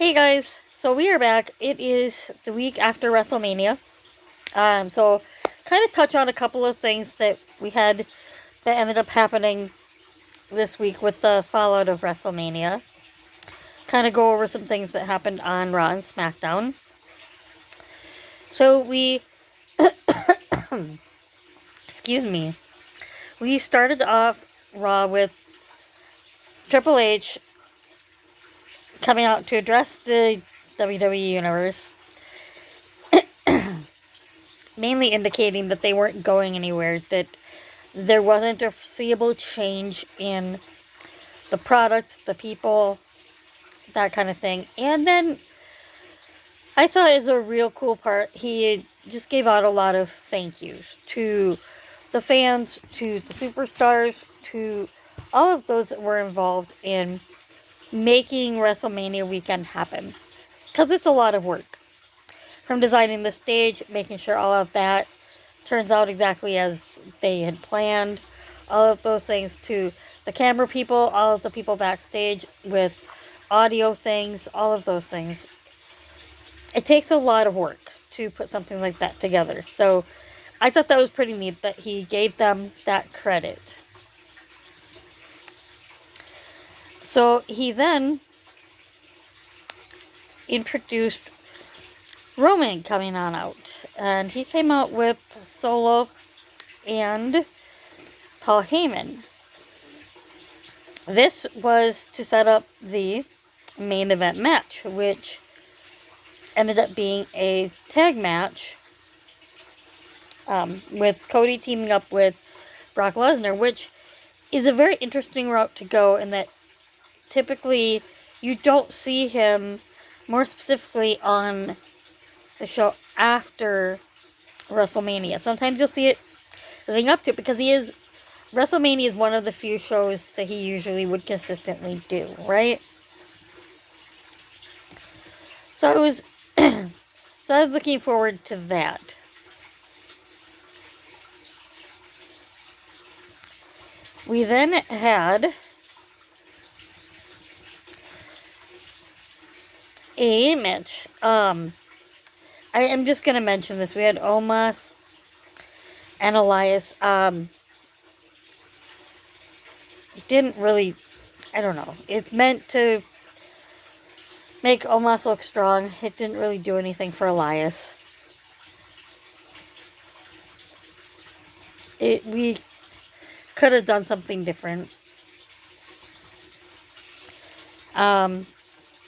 Hey guys, so we are back. It is the week after WrestleMania. So kind of touch on a couple of things that we had that ended up happening this week with the fallout of WrestleMania. Kind of go over some things that happened on Raw and SmackDown. So excuse me, we started off Raw with Triple H coming out to address the WWE Universe, mainly indicating that they weren't going anywhere, that there wasn't a foreseeable change in the product, the people, that kind of thing. And then I thought is a real cool part, he just gave out a lot of thank yous to the fans, to the superstars, to all of those that were involved in making WrestleMania weekend happen. Because it's a lot of work. From designing the stage, making sure all of that turns out exactly as they had planned, all of those things, to the camera people, all of the people backstage with audio things, all of those things. It takes a lot of work to put something like that together. So I thought that was pretty neat that he gave them that credit. So he then introduced Roman coming on out. And he came out with Solo and Paul Heyman. This was to set up the main event match, which ended up being a tag match with Cody teaming up with Brock Lesnar, which is a very interesting route to go in that typically you don't see him more specifically on the show after WrestleMania. Sometimes you'll see it leading up to it because WrestleMania is one of the few shows that he usually would consistently do, right? So I was looking forward to that. We then had a match. I am just going to mention this. We had Omos and Elias. Didn't really, I don't know. It's meant to make Omos look strong. It didn't really do anything for Elias. We could have done something different. Then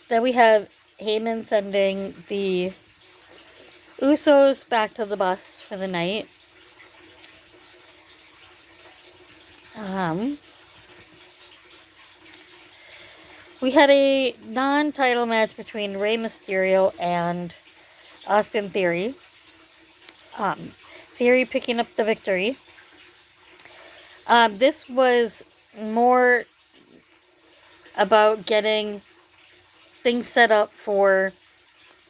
we have Heyman sending the Usos back to the bus for the night. We had a non-title match between Rey Mysterio and Austin Theory. Theory picking up the victory. This was more about getting things set up for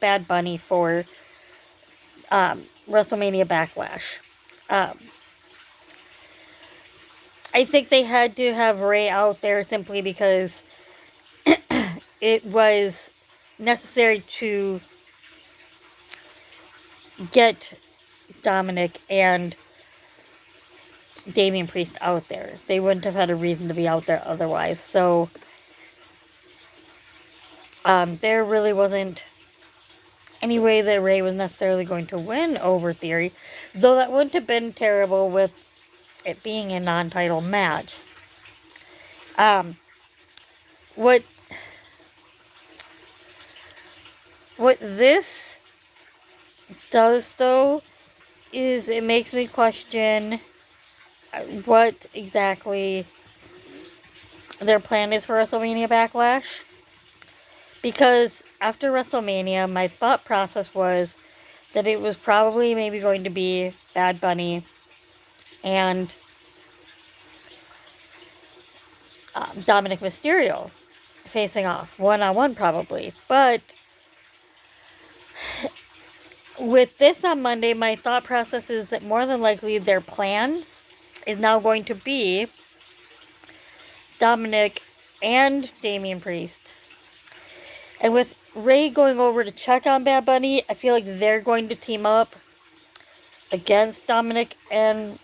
Bad Bunny for WrestleMania Backlash. I think they had to have Rey out there simply because it was necessary to get Dominic and Damian Priest out there. They wouldn't have had a reason to be out there otherwise. So there really wasn't any way that Rey was necessarily going to win over Theory, though that wouldn't have been terrible with it being a non-title match. What this does, though, is it makes me question what exactly their plan is for WrestleMania Backlash. Because after WrestleMania, my thought process was that it was probably maybe going to be Bad Bunny and Dominic Mysterio facing off one-on-one probably. But with this on Monday, my thought process is that more than likely their plan is now going to be Dominic and Damian Priest And with Ray going over to check on Bad Bunny, I feel like they're going to team up against Dominic and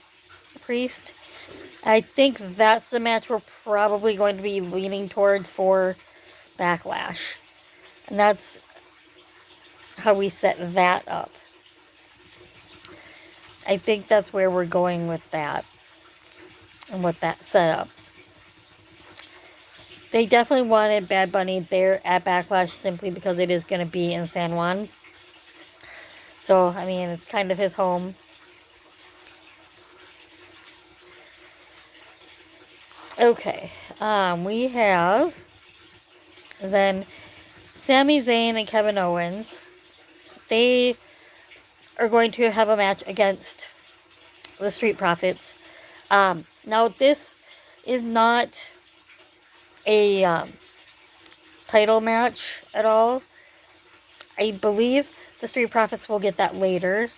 Priest. I think that's the match we're probably going to be leaning towards for Backlash. And that's how we set that up. I think that's where we're going with that and what that set up. They definitely wanted Bad Bunny there at Backlash simply because it is going to be in San Juan. So, I mean, it's kind of his home. Okay, we have then Sami Zayn and Kevin Owens. They are going to have a match against the Street Profits. Now, this is not a title match at all. I believe the Street Profits will get that later.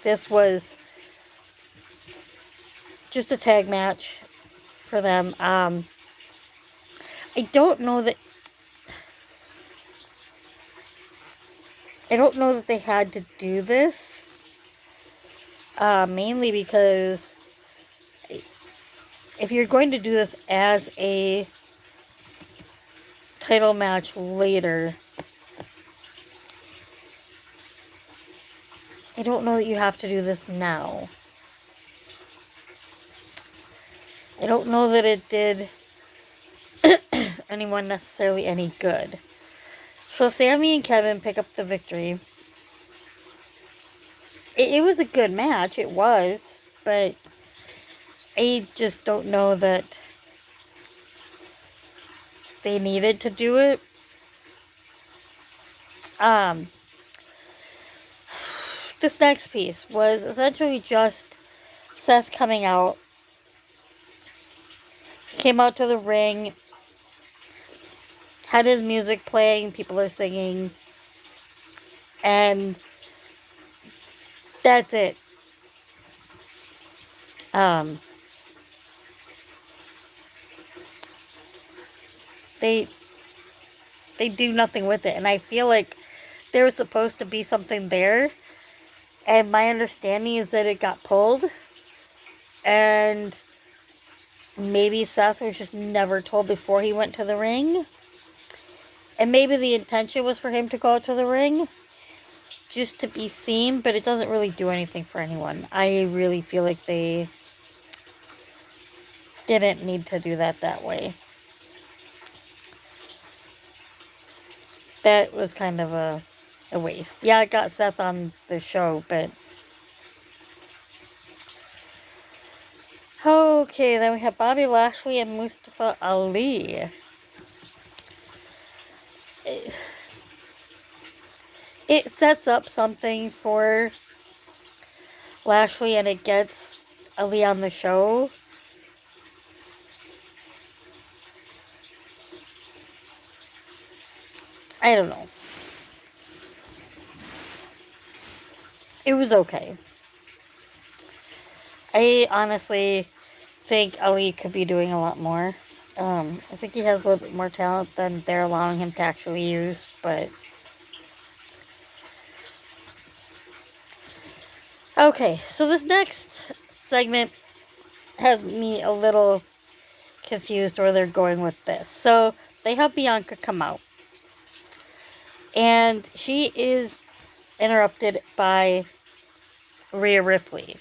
This was just a tag match for them. I don't know that they had to do this. Mainly because if you're going to do this as a title match later, I don't know that you have to do this now. I don't know that it did anyone necessarily any good. So Sami and Kevin pick up the victory. It was a good match, it was, but I just don't know that they needed to do it. This next piece was essentially just Seth coming out. He came out to the ring, had his music playing, people are singing, and that's it. They do nothing with it, and I feel like there was supposed to be something there, and my understanding is that it got pulled, and maybe Seth was just never told before he went to the ring, and maybe the intention was for him to go to the ring just to be seen, but it doesn't really do anything for anyone. I really feel like they didn't need to do that way. That was kind of a waste. Yeah, it got Seth on the show, but... Okay, then we have Bobby Lashley and Mustafa Ali. It sets up something for Lashley, and it gets Ali on the show. I don't know. It was okay. I honestly think Ali could be doing a lot more. I think he has a little bit more talent than they're allowing him to actually use, but... Okay, so this next segment has me a little confused where they're going with this. So, they have Bianca come out. And she is interrupted by Rhea Ripley.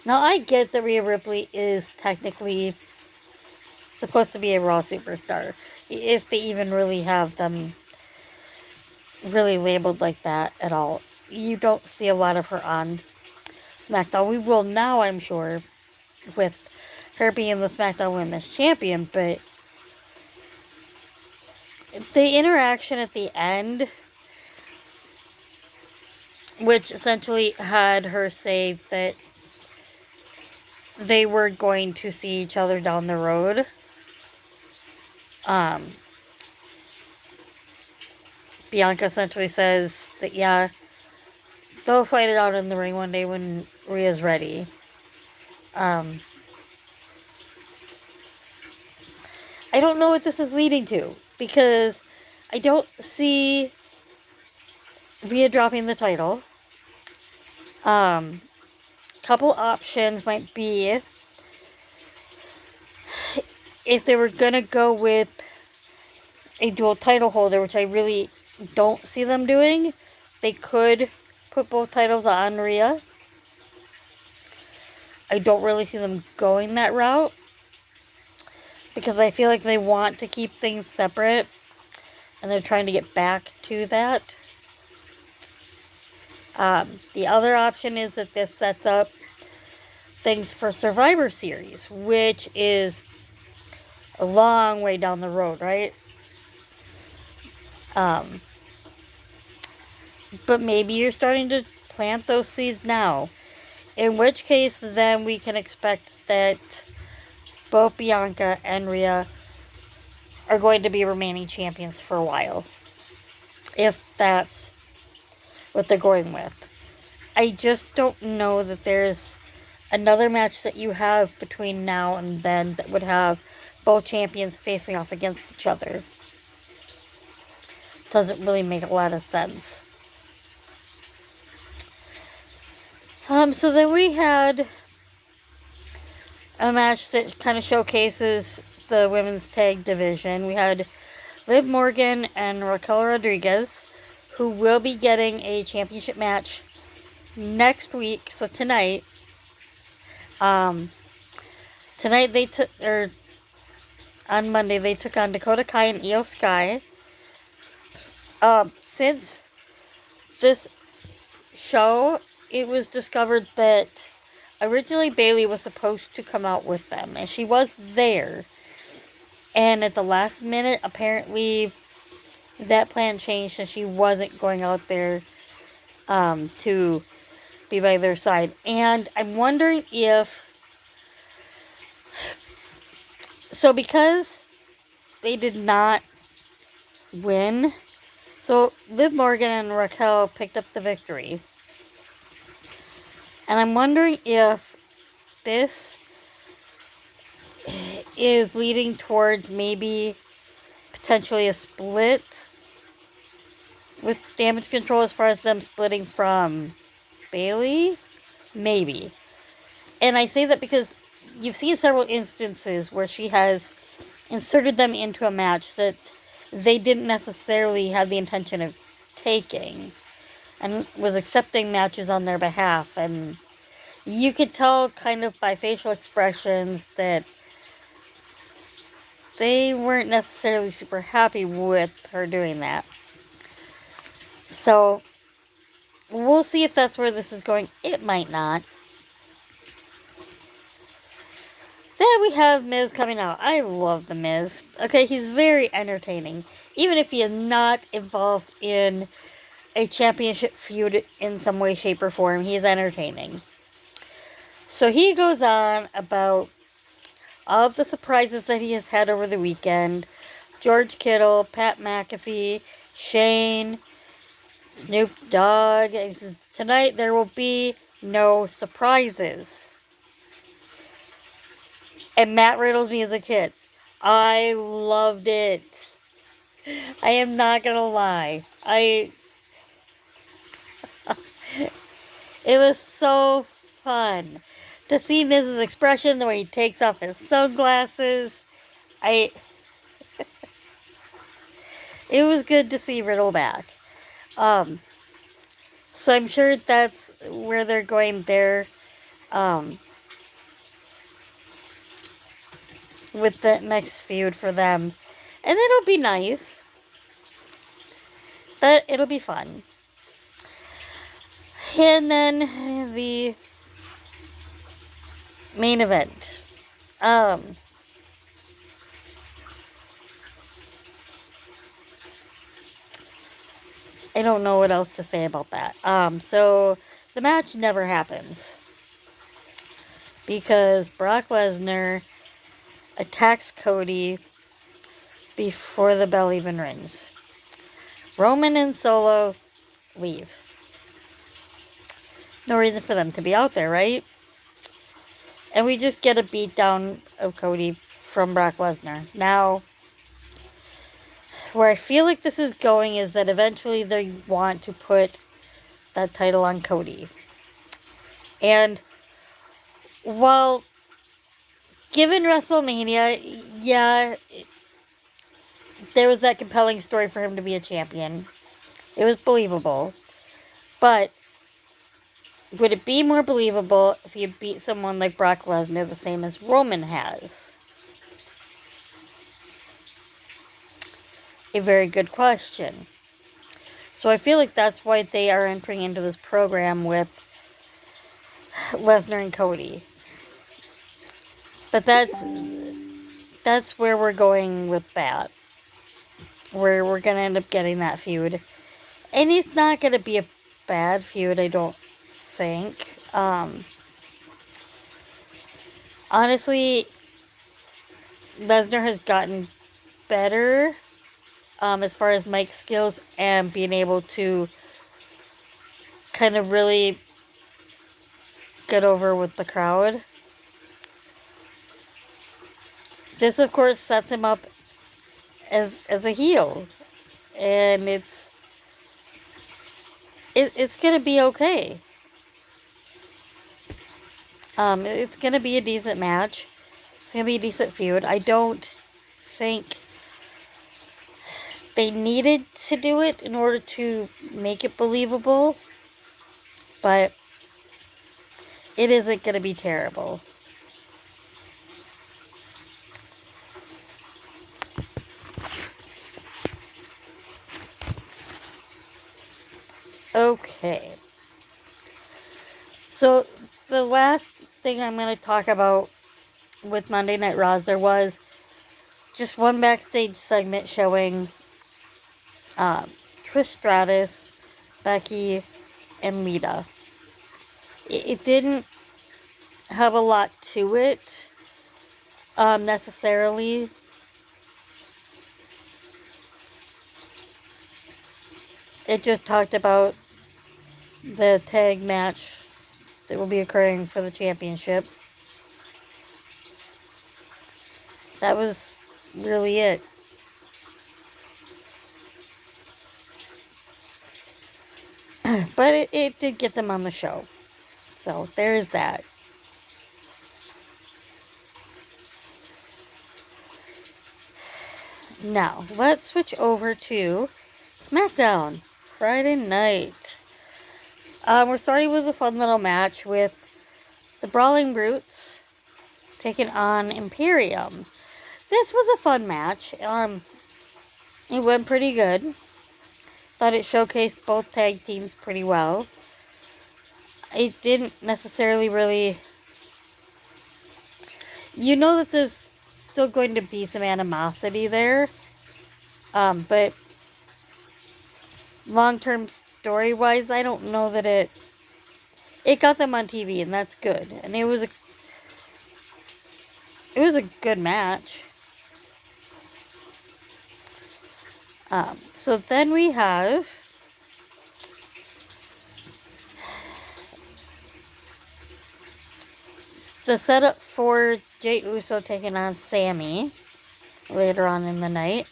Now, I get that Rhea Ripley is technically supposed to be a Raw superstar. If they even really have them really labeled like that at all. You don't see a lot of her on SmackDown. We will now, I'm sure, with her being the SmackDown Women's Champion, but the interaction at the end, which essentially had her say that they were going to see each other down the road. Bianca essentially says that, yeah, they'll fight it out in the ring one day when Rhea's ready. I don't know what this is leading to. because I don't see Rhea dropping the title. Couple options might be, if they were gonna go with a dual title holder, which I really don't see them doing, they could put both titles on Rhea. I don't really see them going that route, because I feel like they want to keep things separate, and they're trying to get back to that. The other option is that this sets up things for Survivor Series, which is a long way down the road, right? But maybe you're starting to plant those seeds now. In which case, then we can expect that both Bianca and Rhea are going to be remaining champions for a while, if that's what they're going with. I just don't know that there's another match that you have between now and then that would have both champions facing off against each other. Doesn't really make a lot of sense. So then we had a match that kind of showcases the women's tag division. We had Liv Morgan and Raquel Rodriguez, who will be getting a championship match next week. So tonight, they took, or on Monday, they took on Dakota Kai and Io Sky. Since this show, it was discovered that originally Bayley was supposed to come out with them, and she was there. And at the last minute, apparently, that plan changed, and she wasn't going out there to be by their side. And I'm wondering if... So because they did not win, so Liv Morgan and Raquel picked up the victory. And I'm wondering if this is leading towards maybe potentially a split with Damage Control, as far as them splitting from Bayley. Maybe. And I say that because you've seen several instances where she has inserted them into a match that they didn't necessarily have the intention of taking, and was accepting matches on their behalf. And you could tell kind of by facial expressions that they weren't necessarily super happy with her doing that. So we'll see if that's where this is going. It might not. Then we have Miz coming out. I love the Miz. Okay, he's very entertaining. Even if he is not involved in a championship feud in some way, shape, or form, he is entertaining. So he goes on about all of the surprises that he has had over the weekend. George Kittle, Pat McAfee, Shane, Snoop Dogg. And he says, tonight there will be no surprises. And Matt Riddle's music hits. I loved it. I am not gonna lie. It was so fun to see Miz's expression, the way he takes off his sunglasses. It was good to see Riddle back. So I'm sure that's where they're going there. With the next feud for them. And it'll be nice. But it'll be fun. And then the main event. I don't know what else to say about that. So the match never happens. Because Brock Lesnar attacks Cody before the bell even rings. Roman and Solo leave. No reason for them to be out there, right? And we just get a beatdown of Cody from Brock Lesnar. Now, where I feel like this is going is that eventually they want to put that title on Cody. And while given WrestleMania, yeah, there was that compelling story for him to be a champion. It was believable. But would it be more believable if you beat someone like Brock Lesnar the same as Roman has? A very good question. So I feel like that's why they are entering into this program with Lesnar and Cody. But that's where we're going with that. Where we're going to end up getting that feud. And it's not going to be a bad feud, I don't think. Honestly, Lesnar has gotten better as far as mic skills and being able to kind of really get over with the crowd. This, of course, sets him up as a heel, and it's gonna be okay. It's gonna be a decent match. It's gonna be a decent feud. I don't think they needed to do it in order to make it believable, but it isn't gonna be terrible. Okay. So, the last thing I'm going to talk about with Monday Night Raw, there was just one backstage segment showing Trish Stratus, Becky, and Lita. It didn't have a lot to it, necessarily. It just talked about the tag match that will be occurring for the championship. That was really it. But it did get them on the show. So there is that. Now, let's switch over to SmackDown. Friday night. We're starting with a fun little match with the Brawling Brutes taking on Imperium. This was a fun match. It went pretty good. Thought it showcased both tag teams pretty well. It didn't necessarily really... You know that there's still going to be some animosity there. But long-term story-wise, I don't know that it got them on TV, and that's good. And it was a good match. So then we have the setup for Jey Uso taking on Sammy later on in the night.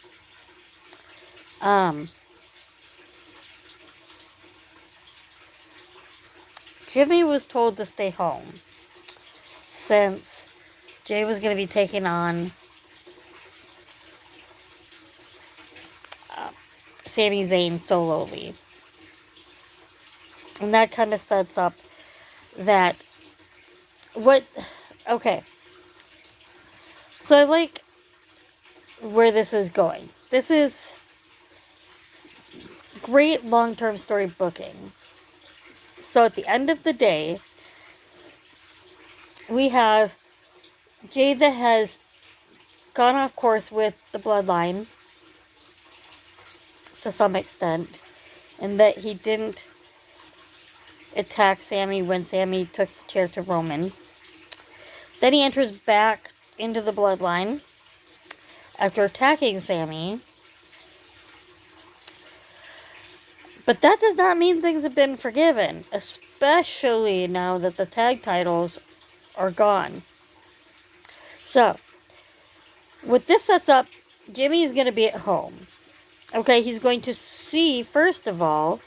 Jimmy was told to stay home since Jey was going to be taking on Sami Zayn solely. And that kind of sets up that okay. So I like where this is going. This is great long-term story booking. So at the end of the day, we have Jey that has gone off course with the bloodline to some extent, and that he didn't attack Sammy when Sammy took the chair to Roman. Then he enters back into the bloodline after attacking Sammy. But that does not mean things have been forgiven, especially now that the tag titles are gone. So, what this sets up, Jimmy is going to be at home. Okay, he's going to see, first of all,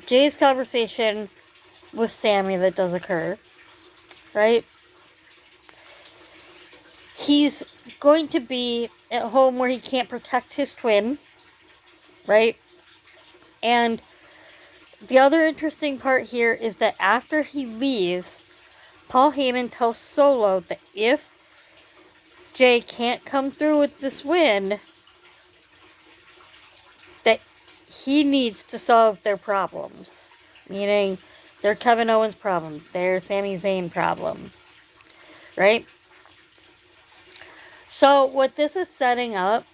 Jay's conversation with Sammy that does occur, right? He's going to be at home where he can't protect his twin, right? And the other interesting part here is that after he leaves, Paul Heyman tells Solo that if Jay can't come through with this win, that he needs to solve their problems. Meaning, their Kevin Owens problem, their Sami Zayn problem, right? So, what this is setting up,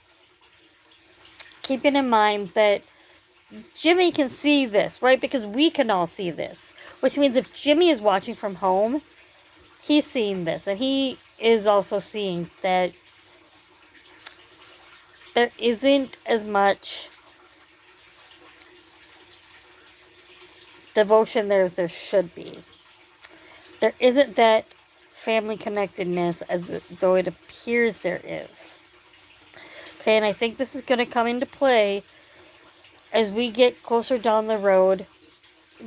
keeping in mind that Jimmy can see this, right? Because we can all see this. Which means if Jimmy is watching from home, he's seeing this. And he is also seeing that there isn't as much devotion there as there should be. There isn't that family connectedness as though it appears there is. Okay, and I think this is going to come into play as we get closer down the road.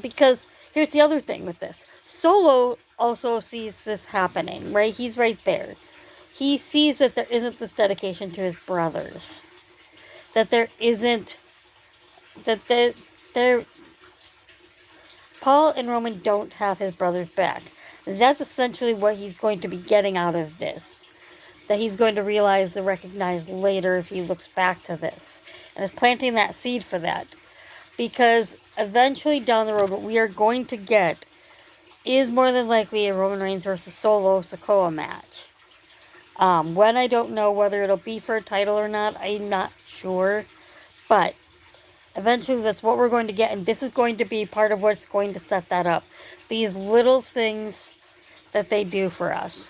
Because here's the other thing with this. Solo also sees this happening, right? He's right there. He sees that there isn't this dedication to his brothers. That there isn't... That there... Paul and Roman don't have his brothers back. That's essentially what he's going to be getting out of this. That he's going to realize and recognize later if he looks back to this. And is planting that seed for that. Because eventually down the road, what we are going to get is more than likely a Roman Reigns versus Solo Sikoa match. When, I don't know, whether it'll be for a title or not, I'm not sure. But eventually that's what we're going to get, and this is going to be part of what's going to set that up. These little things that they do for us.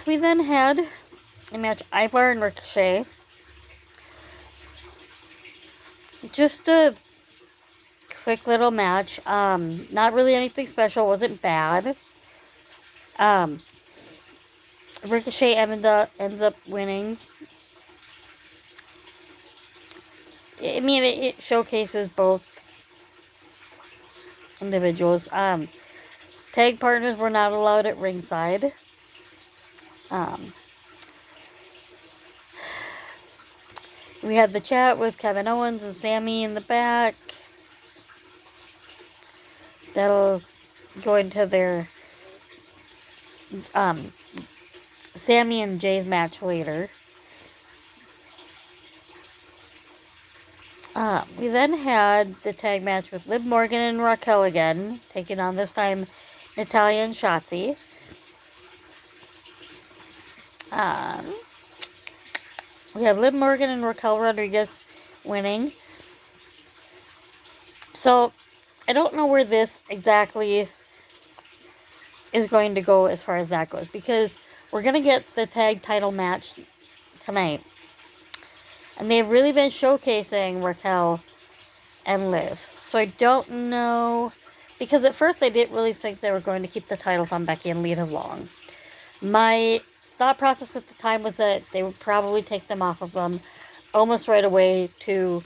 We then had a match, Ivar and Ricochet. Just a quick little match. Not really anything special. Wasn't bad. Ricochet ends up winning. I mean, it showcases both individuals. Tag partners were not allowed at ringside. We had the chat with Kevin Owens and Sammy in the back. That'll go into their Sammy and Jay's match later. We then had the tag match with Liv Morgan and Raquel again, taking on this time Natalya and Shotzi. We have Liv Morgan and Raquel Rodriguez winning. So, I don't know where this exactly is going to go as far as that goes. Because we're going to get the tag title match tonight. And they've really been showcasing Raquel and Liv. So I don't know. Because at first I didn't really think they were going to keep the titles on Becky and lead along. My thought process at the time was that they would probably take them off of them almost right away to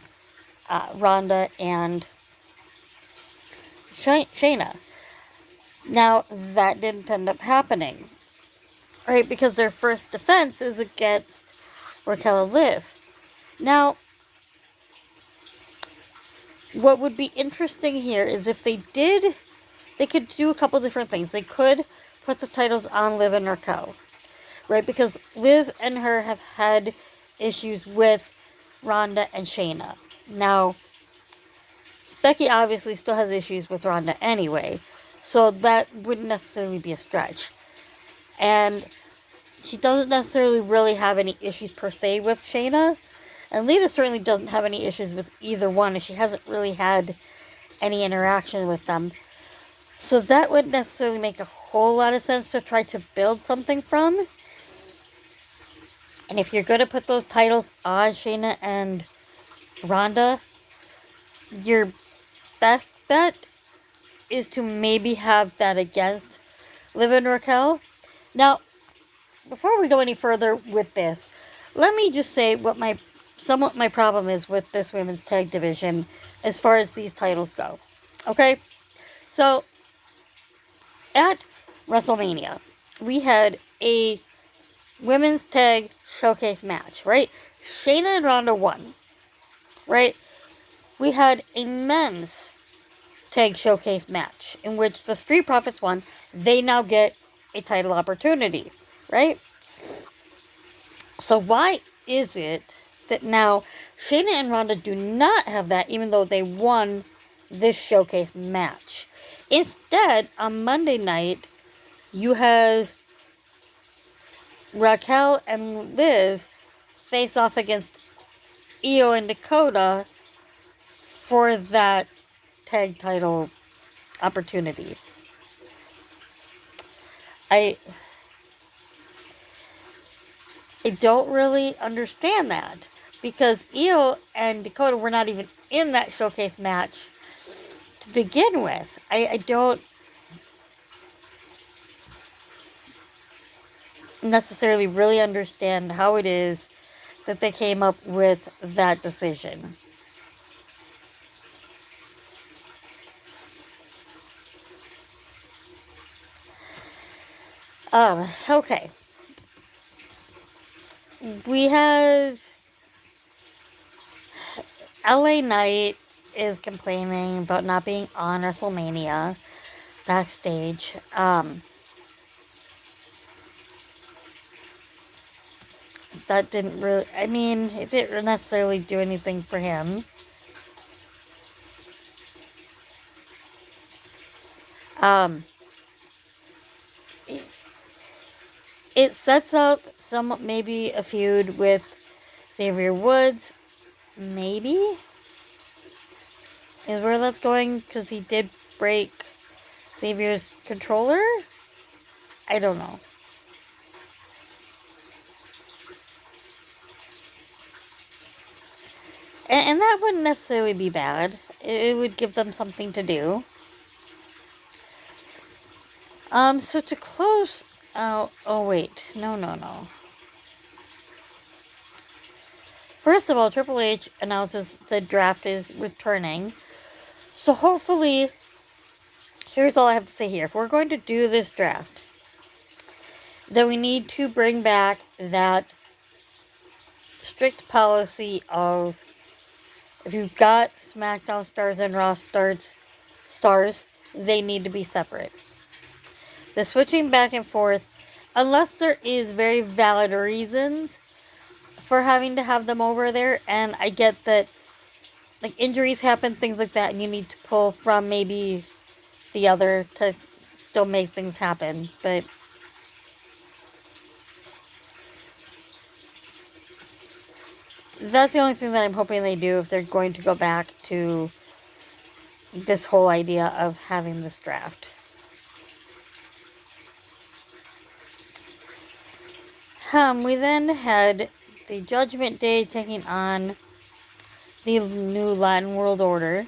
Ronda and Shayna. Now, that didn't end up happening. Right? Because their first defense is against Raquel and Liv. Now, what would be interesting here is if they did, they could do a couple different things. They could put the titles on Liv and Raquel. Right? Because Liv and her have had issues with Ronda and Shayna. Now, Becky obviously still has issues with Ronda anyway. So that wouldn't necessarily be a stretch. And she doesn't necessarily really have any issues per se with Shayna. And Lita certainly doesn't have any issues with either one. And she hasn't really had any interaction with them. So that wouldn't necessarily make a whole lot of sense to try to build something from. And if you're going to put those titles on Shayna and Ronda, your best bet is to maybe have that against Liv and Raquel. Now, before we go any further with this, let me just say what my problem is with this women's tag division as far as these titles go. Okay? So, at WrestleMania, we had a women's tag showcase match, right? Shayna and Ronda won, right? We had a men's tag showcase match in which the Street Profits won. They now get a title opportunity, right? So why is it that now Shayna and Ronda do not have that, even though they won this showcase match? Instead, on Monday night, you have Raquel and Liv face off against Io and Dakota for that tag title opportunity. I don't really understand that, because Io and Dakota were not even in that showcase match to begin with. I don't necessarily really understand how it is that they came up with that decision. Okay. We have LA Knight is complaining about not being on WrestleMania backstage. That didn't really, I mean, it didn't necessarily do anything for him. It sets up maybe a feud with Xavier Woods, maybe, is where that's going, because he did break Xavier's controller? I don't know. And that wouldn't necessarily be bad. It would give them something to do. So to close out... Oh, wait. No. First of all, Triple H announces the draft is returning. So hopefully... Here's all I have to say here. If we're going to do this draft, then we need to bring back that strict policy of... If you've got SmackDown stars and Raw stars, they need to be separate. The switching back and forth, unless there is very valid reasons for having to have them over there, and I get that, like, injuries happen, things like that, and you need to pull from maybe the other to still make things happen, but that's the only thing that I'm hoping they do if they're going to go back to this whole idea of having this draft. We then had the Judgment Day taking on the new Latin World Order.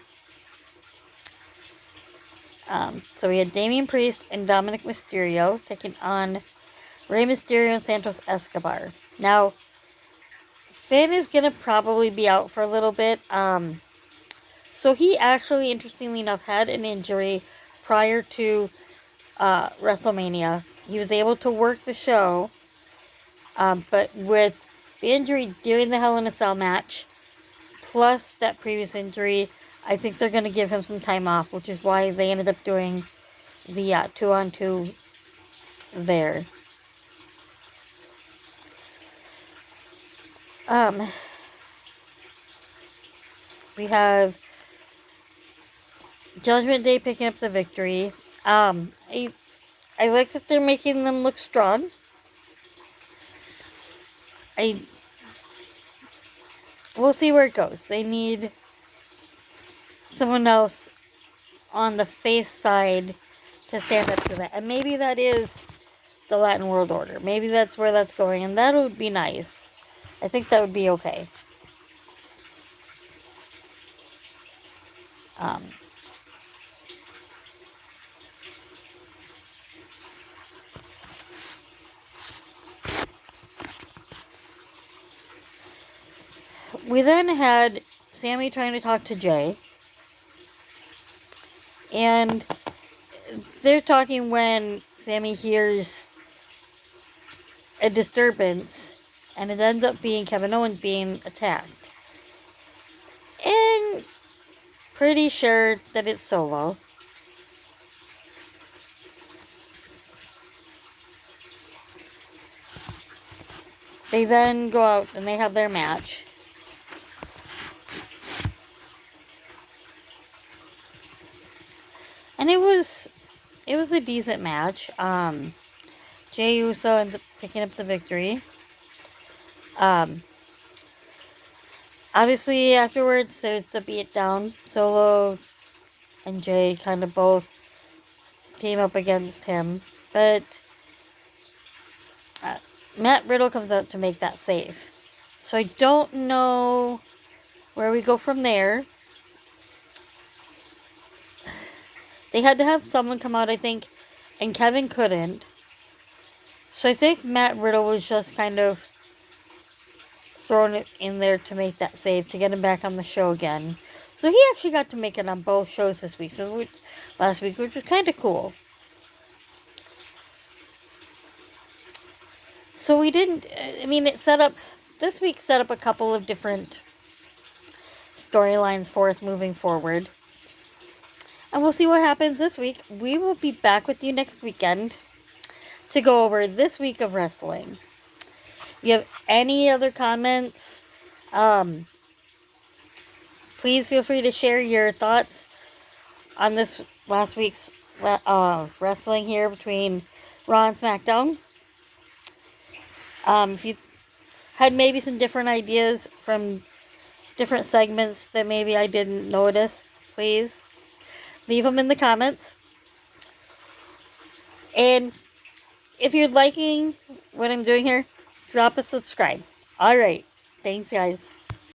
So we had Damian Priest and Dominic Mysterio taking on Rey Mysterio and Santos Escobar. Now, Finn is going to probably be out for a little bit. So he actually, interestingly enough, had an injury prior to WrestleMania. He was able to work the show, but with the injury during the Hell in a Cell match, plus that previous injury, I think they're going to give him some time off, which is why they ended up doing the 2-on-2 there. We have Judgment Day picking up the victory. I like that they're making them look strong. We'll see where it goes. They need someone else on the face side to stand up to that. And maybe that is the Latin World Order. Maybe that's where that's going. And that would be nice. I think that would be okay. We then had Sammy trying to talk to Jay. And they're talking when Sammy hears a disturbance. And it ends up being Kevin Owens being attacked. And pretty sure that it's Solo. They then go out and they have their match. And it was a decent match. Jey Uso ends up picking up the victory. Obviously, afterwards, there's the beatdown. Solo and Jay kind of both team up against him. But Matt Riddle comes out to make that save. So I don't know where we go from there. They had to have someone come out, I think, and Kevin couldn't. So I think Matt Riddle was just kind of thrown it in there to make that save, to get him back on the show again. So he actually got to make it on both shows this week, last week, which was kind of cool. So we didn't, this week set up a couple of different storylines for us moving forward. And we'll see what happens this week. We will be back with you next weekend to go over this week of wrestling. If you have any other comments, please feel free to share your thoughts on this last week's wrestling here between Raw and SmackDown. If you had maybe some different ideas from different segments that maybe I didn't notice, please leave them in the comments. And if you're liking what I'm doing here, drop a subscribe. Alright, thanks guys.